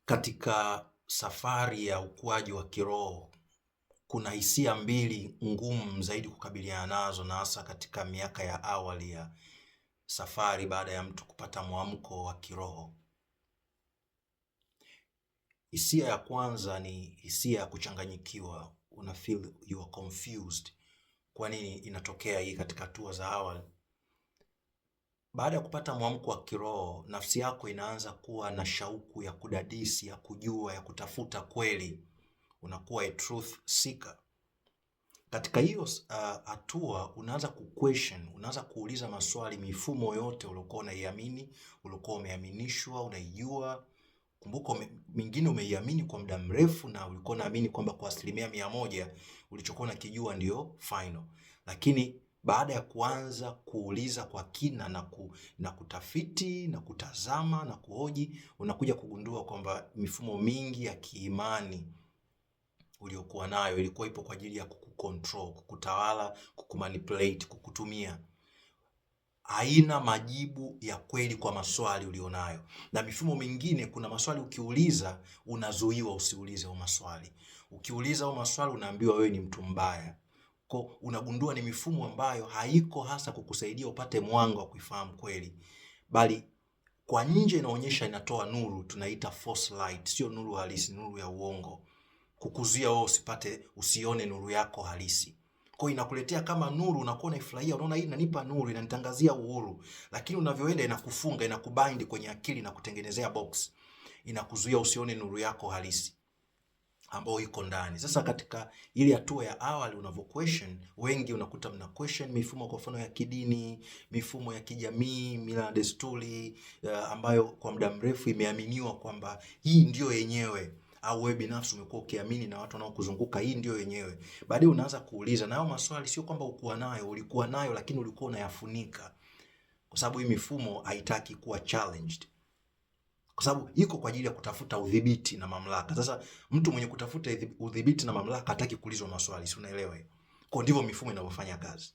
Katika safari ya ukuaji wa kiroho kuna hisia mbili ngumu zaidi kukabiliana nazo, na hasa katika miaka ya awali ya safari baada ya mtu kupata mwamko wa kiroho. Hisia ya kwanza ni hisia ya kuchanganyikiwa. Una feel you are confused. Kwa nini inatokea hii katika hatua za awali? Baada ya kupata mwamko wa kiroho, nafsi yako inaanza kuwa na shauku ya kudadisi, ya kujua, ya kutafuta kweli. Unakuwa a truth seeker. Katika hiyo hatua unaanza kuquestion, unaanza kuuliza maswali mifumo yote uliokuwa unaiamini, uliokuwa umeaminishwa, unaijua. Kumbuka mingine umeiamini kwa muda mrefu na ulikuwa unaamini kwamba kwa 100% ulichokuwa unakijua ndio final. Lakini baada ya kuanza kuuliza kwa kina na kutafiti na kutazama na kuhoji, unakuja kugundua kwamba mifumo mingi ya kiimani uliokuwa nayo ilikuwa ipo kwa ajili ya kukucontrol, kukutawala, kukumanipulate, kukutumia. Haina majibu ya kweli kwa maswali ulionayo. Na mifumo mingine, kuna maswali ukiuliza unazuiwa usiulize hayo maswali. Ukiuliza hayo maswali unaambiwa wewe ni mtu mbaya. Kwa unagundua ni mifumo ambayo haiko hasa kukusaidia upate mwanga wa kuifahamu kweli, bali kwa nje inaonyesha inatoa nuru, tunaita false light, sio nuru halisi, nuru ya uongo, kukuzuia wewe usione nuru yako halisi. Kwa inakuletea kama nuru, unakuwa unaifurahia, unaona hii inanipa nuru, inanitangazia uhuru, lakini unavyoenda inakufunga, inakubind kwenye akili na kutengenezea box, inakuzuia usione nuru yako halisi ambao iko ndani. Sasa katika ile hatua ya awali unavyo question, wengi unakuta mna question mifumo kwa mfano ya kidini, mifumo ya kijamii, mila na desturi ambayo kwa muda mrefu imeaminiwa kwamba hii ndio yenyewe, au wewe binafsi umekuwa ukiamini na watu wanaokuzunguka hii ndio yenyewe. Baadaye unaanza kuuliza, na hayo maswali sio kwamba ulikuwa nayo, lakini ulikuwa unayafunika, kwa sababu hii mifumo haitaki kuwa challenged, kwa sababu iko kwa ajili ya kutafuta udhibiti na mamlaka. Sasa mtu mwenye kutafuta udhibiti na mamlaka hataki kuulizwa maswali, si unaelewa hiyo? Kwa ndivyo mifumo inavyofanya kazi.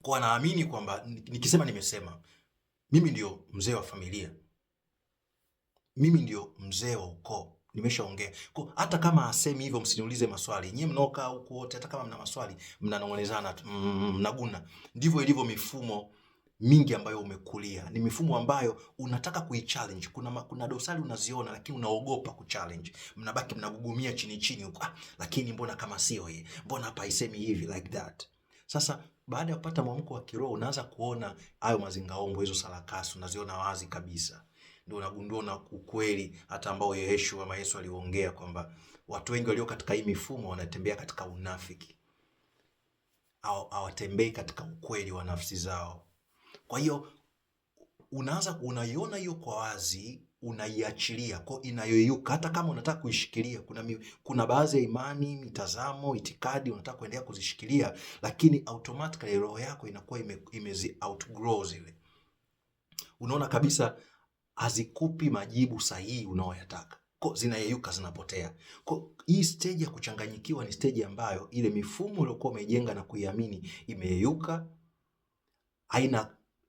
Kwa naamini kwamba nikisema nimesema, mimi ndio mzee wa familia, mimi ndio mzee wa ukoo, nimeshaongea. Kwa hata kama asemi hivyo msiniulize maswali. Nyinyi mnaokaa huko wote, hata kama mna maswali mnanong'onezana, mnaguna. Ndivyo ilivyo mifumo mingi ambayo umekulia. Ni mifumo ambayo unataka kuichallenge. Kuna dosari unaziona lakini unaogopa kuchallenge. Mnabaki mnagugumia chini huko. Lakini mbona kama sio yeye? Mbona hapa haisemi hivi like that? Sasa baada ya kupata mwamko wa kiroho unaanza kuona hayo mazingaombo, hizo sarakasi unaziona wazi kabisa. Ndio unagundua na ukweli hata ambao Yesu aliongea kwamba watu wengi walio katika hii mifumo wanatembea katika unafiki, hawatembei katika ukweli wa nafsi zao. Kwa hiyo unaiona hiyo kwa wazi, unaiachilia, kwa inayoyuka. Hata kama unataka kuishikilia, kuna baadhi ya imani, mitazamo, itikadi unataka kuendelea kuzishikilia, lakini automatically roho yako inakuwa imezi outgrow zile. Unaona kabisa hazikupi majibu sahihi unaoyataka, kwa zinayeyuka, zinapotea. Kwa hii stage ya kuchanganyikiwa ni stage ambayo ile mifumo uliyokuwa umejenga na kuiamini imeyeyuka,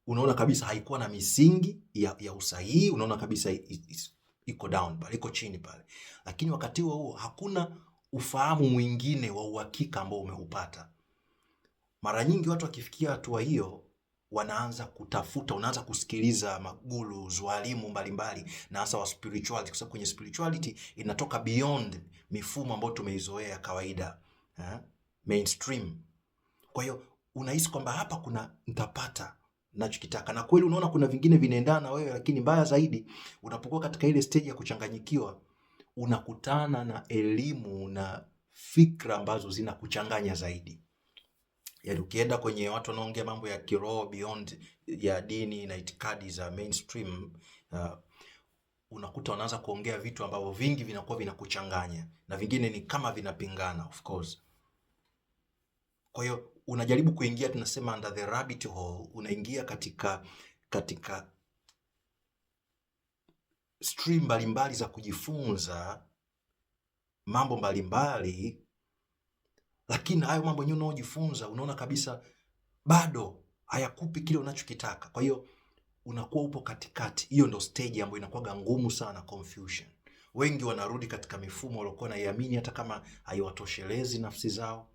unaona kabisa haikuwa na misingi ya usahihi, unaona kabisa iko down pale, iko chini pale. Lakini wakati huo hakuna ufahamu mwingine wa uhakika ambao umeupata. Mara nyingi watu wakifikia hatua hiyo wanaanza kutafuta, unaanza kusikiliza maguru, walimu mbalimbali, na hasa wa spirituality, kwa sababu kwenye spirituality inatoka beyond mifumo ambayo tumeizoea kawaida, mainstream. Kwa hiyo unahisi kwamba hapa nitapata ninachokitaka, na kweli unaona kuna vingine vinaendana na wewe. Lakini mbaya zaidi, unapokuwa katika ile stage ya kuchanganyikiwa, unakutana na elimu na fikra ambazo zinakuchanganya zaidi. Yaani ukienda kwenye watu wanaongea mambo ya kiroho beyond ya dini na itikadi za mainstream, unakuta wanaanza kuongea vitu ambavyo vingi vinakuwa vinakuchanganya na vingine ni kama vinapingana, of course. Kwa hiyo unajaribu kuingia, tunasema under the rabbit hole, unaingia katika stream mbalimbali za kujifunza mambo mbalimbali, lakini hayo mambo yenyewe unaojifunza unaona kabisa bado hayakupi kile unachokitaka. Kwa hiyo unakuwa upo katikati. Hiyo ndo stage ambayo inakuwa ngumu sana, confusion. Wengi wanarudi katika mifumo waliokuwa naiamini hata kama haiwatoshelezi nafsi zao.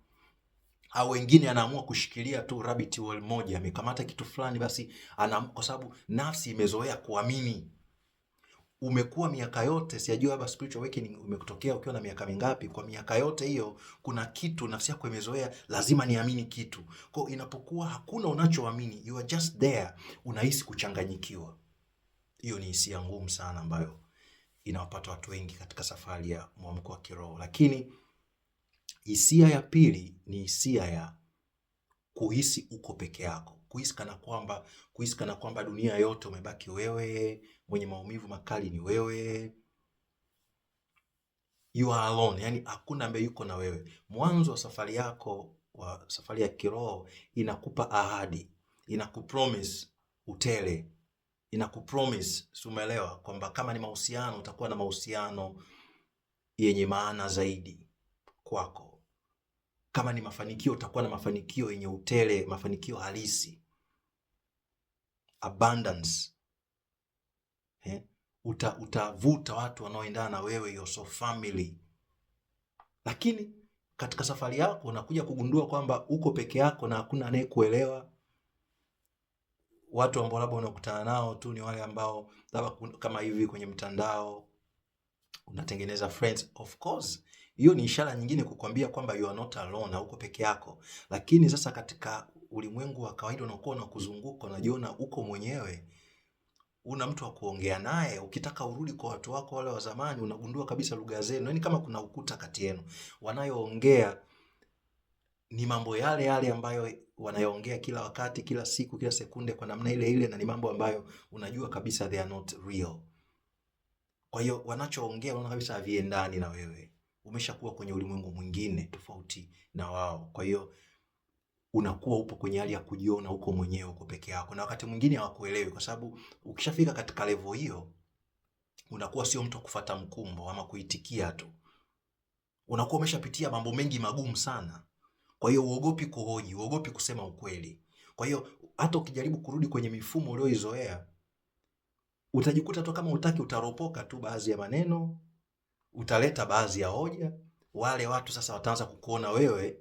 Au wengine anaamua kushikilia tu rabbit hole moja, amekamata kitu fulani basi kwa sababu nafsi imezoea kuamini. Umekuwa miaka yote, sijajua hapa spiritual awakening umekutokea ukiwa na miaka mingapi. Kwa miaka yote hiyo kuna kitu nafsi yako imezoea, lazima niamini kitu. Kwa inapokuwa hakuna unachoamini, you are just there, unahisi kuchanganyikiwa. Hiyo ni hisia ngumu sana ambayo inawapata watu wengi katika safari ya mwamko wa kiroho. Lakini hisia ya pili ni hisia ya kuhisi uko peke yako. Kuhisi kana kwamba dunia yote umebaki wewe, mwenye maumivu makali ni wewe. You are alone, yani hakuna ambaye yuko na wewe. Mwanzo wa safari yako, wa safari ya kiroho, inakupa ahadi, inakupromise utele, inakupromise, umeelewa, kwamba kama ni mahusiano utakuwa na mahusiano yenye maana zaidi kwako. Kama ni mafanikio utakuwa na mafanikio yenye utele, mafanikio halisi, abundance. Utavuta watu wanaoendana na wewe, your soul family. Lakini katika safari yako unakuja kugundua kwamba uko peke yako na hakuna anayekuelewa. Watu ambao labda unakutana nao tu ni wale ambao labda kama hivi kwenye mtandao unatengeneza friends. Of course, hiyo ni ishara nyingine kukwambia kwamba you are not alone, uko peke yako. Lakini sasa katika ulimwengu wa kawaida unakuwa unakuzunguka, unajiona uko mwenyewe. Una mtu wa kuongea naye. Ukitaka urudi kwa watu wako wale wa zamani, unagundua kabisa lugha zenu, yani kama kuna ukuta kati yenu. Wanayoongea ni mambo yale yale ambayo wanayoongea kila wakati, kila siku, kila sekunde, kwa namna ile ile, na ni mambo ambayo unajua kabisa they are not real. Kwa hiyo wanachoongea unaona kabisa haviendani na wewe. Umeshakuwa kwenye ulimwengu mwingine tofauti na wao. Kwa hiyo unakuwa upo kwenye hali ya kujiona uko mwenyewe, uko peke yako, na wakati mwingine hawakuelewi, kwa sababu ukishafika katika level hiyo unakuwa sio mtu kufuata mkumbo ama kuitikia tu. Unakuwa umeshapitia mambo mengi magumu sana. Kwa hiyo uogopi kuhoji, uogopi kusema ukweli. Kwa hiyo hata ukijaribu kurudi kwenye mifumo ulioizoea, utajikuta tu kama utaki, utaropoka tu baadhi ya maneno, utaleta baadhi ya hoja. Wale watu sasa wataanza kukuona wewe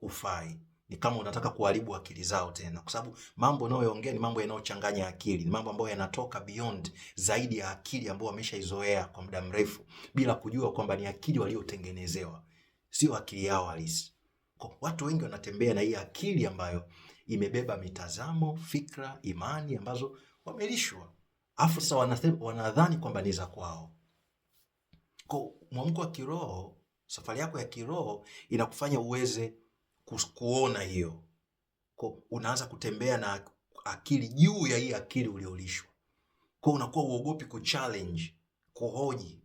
ufai. Ni kama unataka kuharibu akili zao tena, kwa sababu mambo unayoongea ni mambo yanayochanganya akili, ni mambo ambayo yanatoka beyond, zaidi ya akili ambayo wameshaizoea kwa muda mrefu, bila kujua kwamba ni akili waliotengenezewa, sio akili yao halisi. Kwa watu wengi wanatembea na hii akili ambayo imebeba mitazamo, fikra, imani ambazo wamelishwa, afu sasa wanadhani kwamba ni za kwao. Kwa mwamko wa kiroho, safari yako ya kiroho inakufanya uweze kuona hiyo. Kwa unaanza kutembea na akili juu ya hii akili uliolishwa. Kwa unakuwa uogopi kuchallenge, kuhoji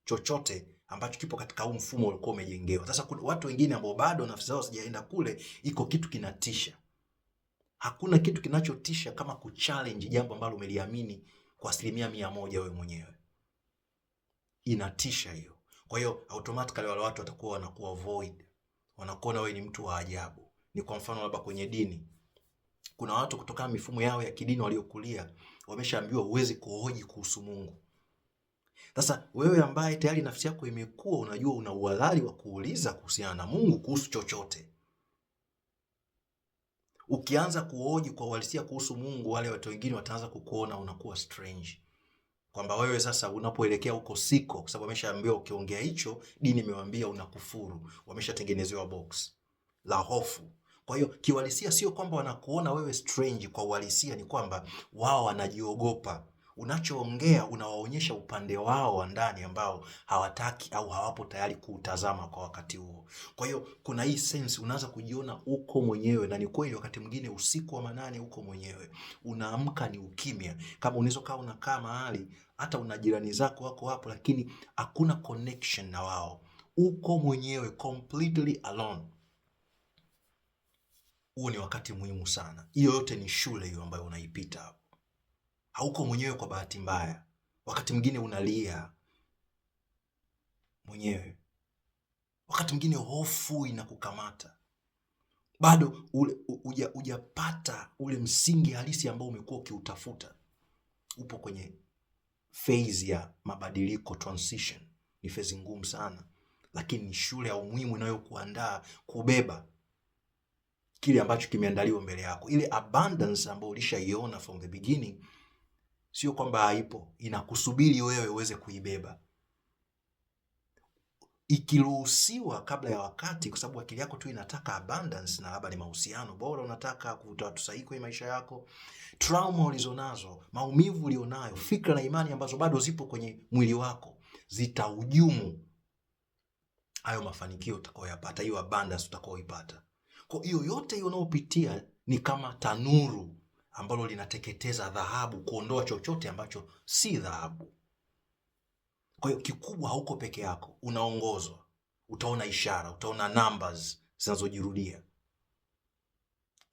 chochote ambacho kipo katika huu mfumo uliokuwa umejengewa. Sasa kuna watu wengine ambao bado nafsi zao hazijaenda kule, iko kitu kinatisha. Hakuna kitu kinachotisha kama kuchallenge jambo ambalo umeliamini kwa 100% wewe mwenyewe. Inatisha hiyo. Kwa hiyo automatically wale watu watakuwa wanakuwa void. Wanakuona wewe ni mtu wa ajabu. Ni kwa mfano labda kwenye dini, kuna watu kutokana mifumo yao ya kidini waliokulia, wameshaambiwa uweze kuhoji kuhusu Mungu. Sasa wewe ambaye tayari nafsi yako imekuwa, unajua una uhalali wa kuuliza kuhusiana na Mungu kuhusu chochote. Ukianza kuhoji kwa uhalisia kuhusu Mungu, wale watu wengine wataanza kukuona unakuwa strange, kwamba wewe sasa unapoelekea huko siko, kwa sababu wameshaambiwa ukiongea hicho dini imewaambia unakufuru. Wameshatengenezewa box la hofu. Kwa hiyo kiuhalisia sio kwamba wanakuona wewe strange, kwa uhalisia ni kwamba wao wanajiogopa. Unachoongea unawaonyesha upande wao wa ndani ambao hawataki au hawapo tayari kuutazama kwa wakati huo. Kwa hiyo kuna hii sense, unaanza kujiona uko mwenyewe, na ni kweli wakati mwingine usiku wa manane uko mwenyewe. Unaamka ni ukimya. Kama unaweza kaa unakaa mahali hata una jirani zako wako hapo, lakini hakuna connection na wao. Uko mwenyewe, completely alone. Huo ni wakati muhimu sana. Hiyo yote ni shule hiyo ambayo unaipita hapo. Hauko mwenyewe kwa bahati mbaya. Wakati mwingine unalia mwenyewe. Wakati mwingine hofu inakukamata. Bado hujapata ule msingi halisi ambao umekuwa ukiutafuta. Upo kwenye phase ya mabadiliko, transition. Ni phase ngumu sana, lakini ni shule ya umuhimu inayokuandaa kubeba kile ambacho kimeandaliwa mbele yako. Ile abundance ambayo ulishaiona from the beginning, sio kwamba haipo, inakusubiri wewe uweze kuibeba. Ikiruhusiwa kabla ya wakati, kwa sababu akili yako tu inataka abundance, na labda ni mahusiano bora, unataka kuvuta watu sahihi kwenye maisha yako, trauma ulizonazo, maumivu ulionayo, fikra na imani ambazo bado zipo kwenye mwili wako, zitahujumu hayo mafanikio utakayoyapata, hiyo abundance utakayoipata. Kwa hiyo yote hiyo unayopitia ni kama tanuru ambalo linateketeza dhahabu, kuondoa chochote ambacho si dhahabu. Kwa hiyo kikubwa, hauko peke yako, unaongozwa. Utaona ishara, utaona numbers zinazojirudia,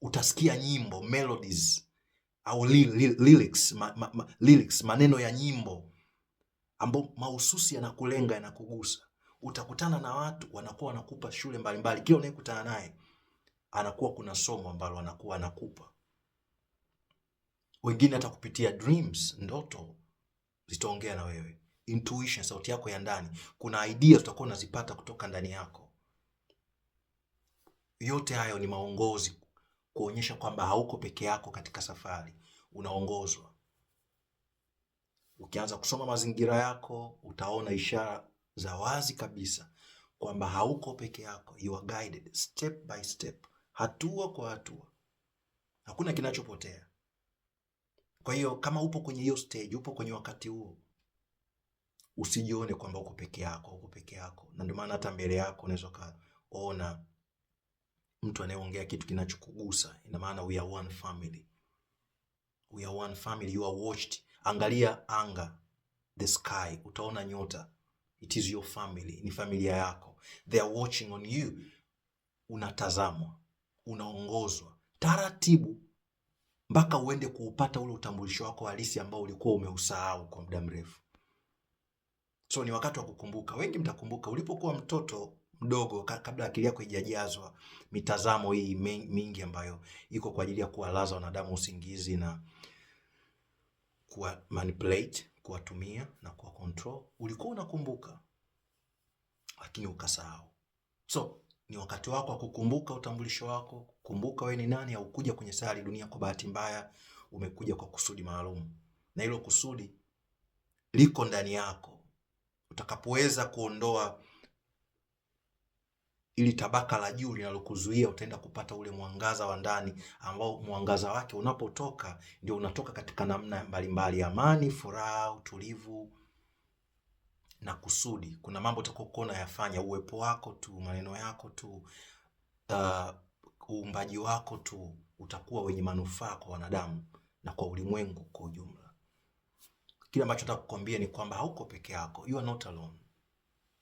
utasikia nyimbo, melodies au lyrics, maneno ya nyimbo ambao mahususi yanakulenga, yanakugusa. Utakutana na watu wanakuwa wanakupa shule mbalimbali, kila unayekutana naye anakuwa kuna somo ambalo anakuwa anakupa. Wengine hata kupitia dreams, ndoto zitaongea na wewe. Intuition, sauti yako ya ndani, kuna ideas utakuwa unazipata kutoka ndani yako. Yote hayo ni maongozi kuonyesha kwamba hauko peke yako katika safari, unaongozwa. Ukianza kusoma mazingira yako, utaona ishara za wazi kabisa kwamba hauko peke yako. You are guided step by step, hatua kwa hatua. Hakuna kinachopotea. Kwa hiyo kama upo kwenye hiyo stage, upo kwenye wakati huo, usijione kwamba uko peke yako. Na ndio maana hata mbele yako unaweza kuona mtu anayeongea kitu kinachokugusa. Ina maana we are one family. We are one family, you are watched. Angalia anga, the sky, utaona nyota. It is your family, ni familia yako. They are watching on you. Unatazamwa, unaongozwa taratibu mpaka uende kuupata ule utambulisho wako halisi ambao ulikuwa umeusahau kwa muda mrefu. So ni wakati wa kukumbuka. Wengi mtakumbuka ulipokuwa mtoto mdogo, kabla akili yako haijajazwa mitazamo hii mingi ambayo iko kwa ajili ya kuwalaza wanadamu usingizi na kuwa manipulate, kuwatumia na kuwa control. Ulikuwa unakumbuka, lakini ukasahau. So ni wakati wako wa kukumbuka utambulisho wako, kukumbuka wewe ni nani. Au kuja kwenye sayari dunia kwa bahati mbaya, umekuja kwa kusudi maalum, na hilo kusudi liko ndani yako. Utakapoweza kuondoa ili tabaka la juu linalokuzuia, utaenda kupata ule mwangaza wa ndani, ambao mwangaza wake unapotoka ndio unatoka katika namna mbalimbali: amani, furaha, utulivu na kusudi. Kuna mambo utakokuwa unayafanya, uwepo wako tu, maneno yako tu, uumbaji wako tu, utakuwa wenye manufaa kwa wanadamu na kwa ulimwengu kwa ujumla. Kile ambacho nataka kukwambia ni kwamba hauko peke yako. You are not alone.